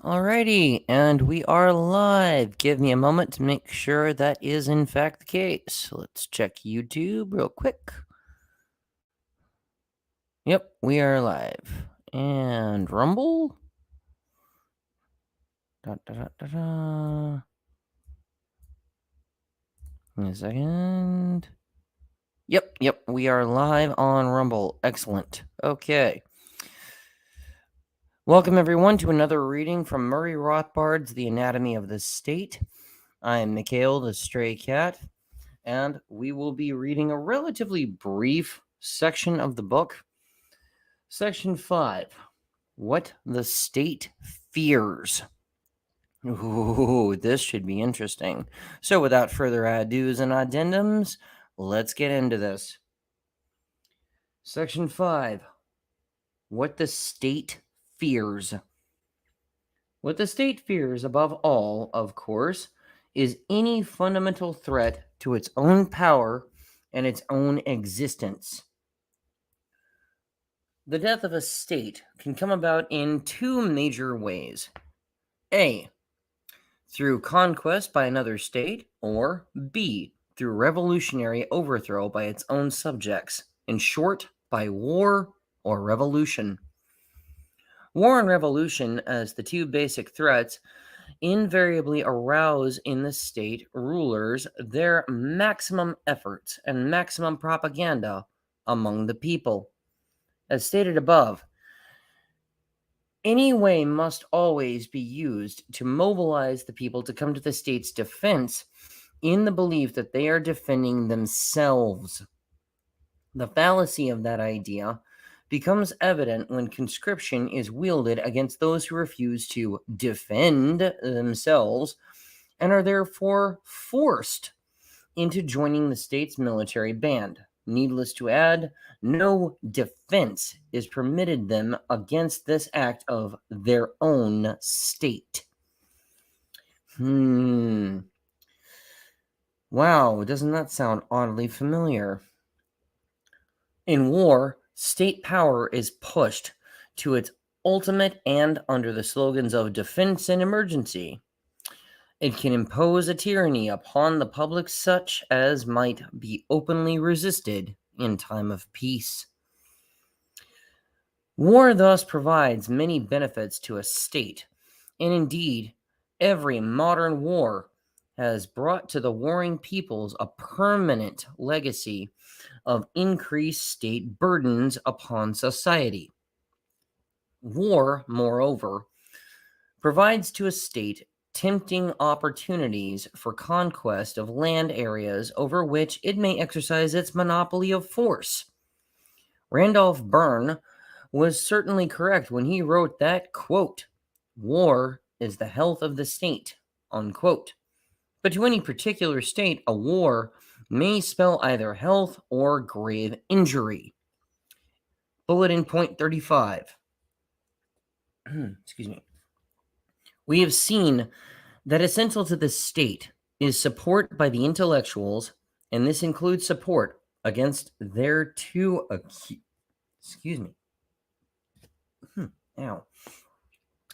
Alrighty, and we are live. Give me a moment to make sure that is in fact the case. Let's check YouTube real quick. Yep, we are live. And Rumble? Da, da, da, da, da. Give me a second. Yep, we are live on Rumble. Excellent. Okay. Welcome, everyone, to another reading from Murray Rothbard's The Anatomy of the State. I'm Mikhail, the Stray Cat, and we will be reading a relatively brief section of the book. Section 5, What the State Fears. Ooh, this should be interesting. So without further ados and addendums, let's get into this. Section 5, What the State Fears. What the state fears above all, of course, is any fundamental threat to its own power and its own existence. The death of a state can come about in two major ways. A, through conquest by another state, or B, through revolutionary overthrow by its own subjects. In short, by war or revolution. War and revolution, as the two basic threats, invariably arouse in the state rulers their maximum efforts and maximum propaganda among the people. As stated above, any way must always be used to mobilize the people to come to the state's defense in the belief that they are defending themselves. The fallacy of that idea becomes evident when conscription is wielded against those who refuse to defend themselves and are therefore forced into joining the state's military band. Needless to add, no defense is permitted them against this act of their own state. Wow, doesn't that sound oddly familiar? In war, state power is pushed to its ultimate and under the slogans of defense and emergency. It can impose a tyranny upon the public such as might be openly resisted in time of peace. War thus provides many benefits to a state, and indeed, every modern war has brought to the warring peoples a permanent legacy of increased state burdens upon society. War, moreover, provides to a state tempting opportunities for conquest of land areas over which it may exercise its monopoly of force. Randolph Byrne was certainly correct when he wrote that, quote, "War is the health of the state," unquote. But to any particular state, a war may spell either health or grave injury. Bulletin point 35. Excuse me. We have seen that essential to the state is support by the intellectuals, and this includes support against their two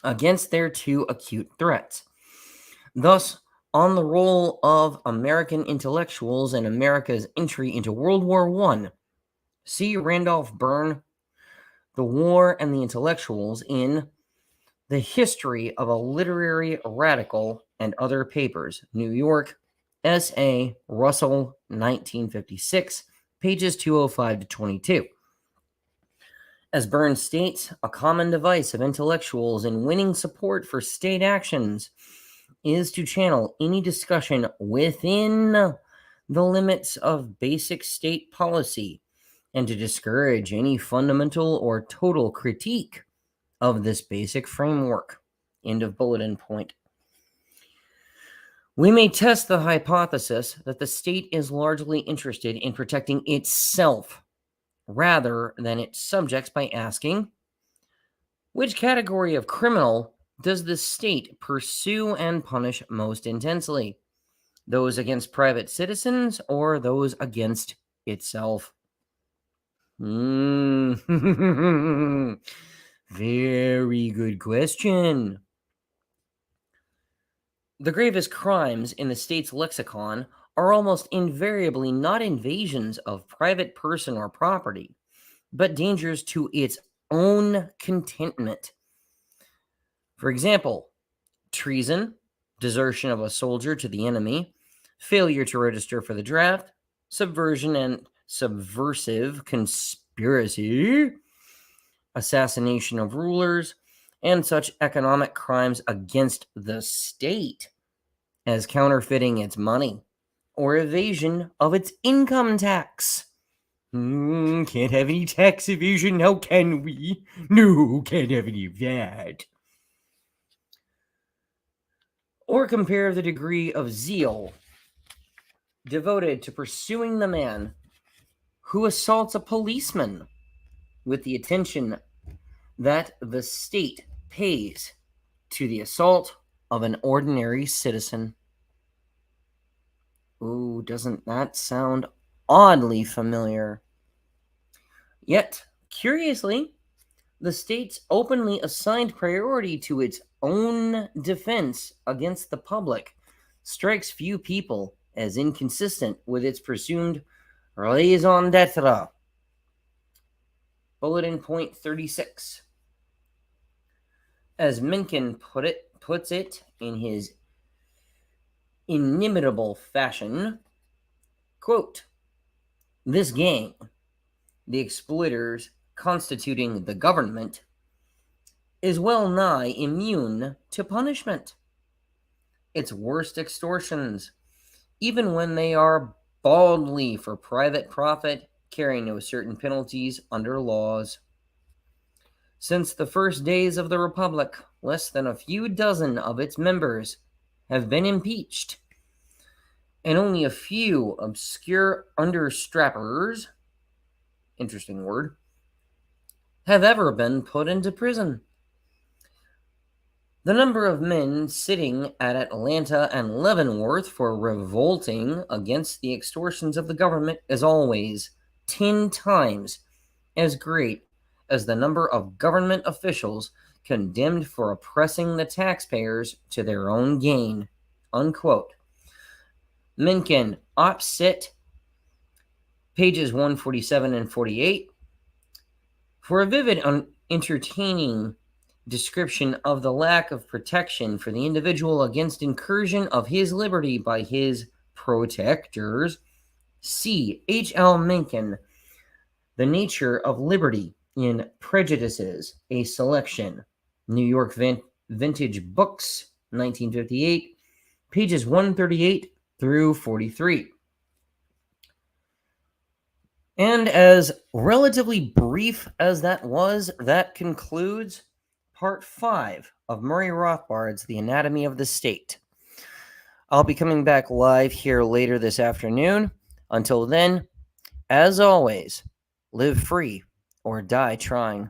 against their two acute threats. Thus, on the role of American intellectuals and America's entry into World War I, see Randolph Byrne, The War and the Intellectuals in The History of a Literary Radical and Other Papers, New York, S.A. Russell, 1956, pages 205 to 22. As Byrne states, a common device of intellectuals in winning support for state actions is to channel any discussion within the limits of basic state policy and to discourage any fundamental or total critique of this basic framework. End of bulletin point. We may test the hypothesis that the state is largely interested in protecting itself rather than its subjects by asking, which category of criminal does the state pursue and punish most intensely? Those against private citizens or those against itself? Very good question. The gravest crimes in the state's lexicon are almost invariably not invasions of private person or property, but dangers to its own contentment. For example, treason, desertion of a soldier to the enemy, failure to register for the draft, subversion and subversive conspiracy, assassination of rulers, and such economic crimes against the state as counterfeiting its money or evasion of its income tax. Can't have any tax evasion now, can we? No, can't have any of that. Or compare the degree of zeal devoted to pursuing the man who assaults a policeman with the attention that the state pays to the assault of an ordinary citizen. Ooh, doesn't that sound oddly familiar? Yet, curiously, the state's openly assigned priority to its own defense against the public strikes few people as inconsistent with its presumed raison d'etre. Bulletin point 36. As Mencken puts it in his inimitable fashion, quote, "This gang, the exploiters constituting the government, is well nigh immune to punishment. Its worst extortions, even when they are baldly for private profit, carry no certain penalties under laws. Since the first days of the Republic, less than a few dozen of its members have been impeached, and only a few obscure understrappers, interesting word, have ever been put into prison. The number of men sitting at Atlanta and Leavenworth for revolting against the extortions of the government is always 10 times as great as the number of government officials condemned for oppressing the taxpayers to their own gain." Unquote. Mencken, Op. Cit., pages 147 and 48. For a vivid and entertaining description of the lack of protection for the individual against incursion of his liberty by his protectors, see H.L. Mencken, The Nature of Liberty in Prejudices, a Selection, New York Vintage Books, 1958, pages 138 through 43. And as relatively brief as that was, that concludes Part 5 of Murray Rothbard's The Anatomy of the State. I'll be coming back live here later this afternoon. Until then, as always, live free or die trying.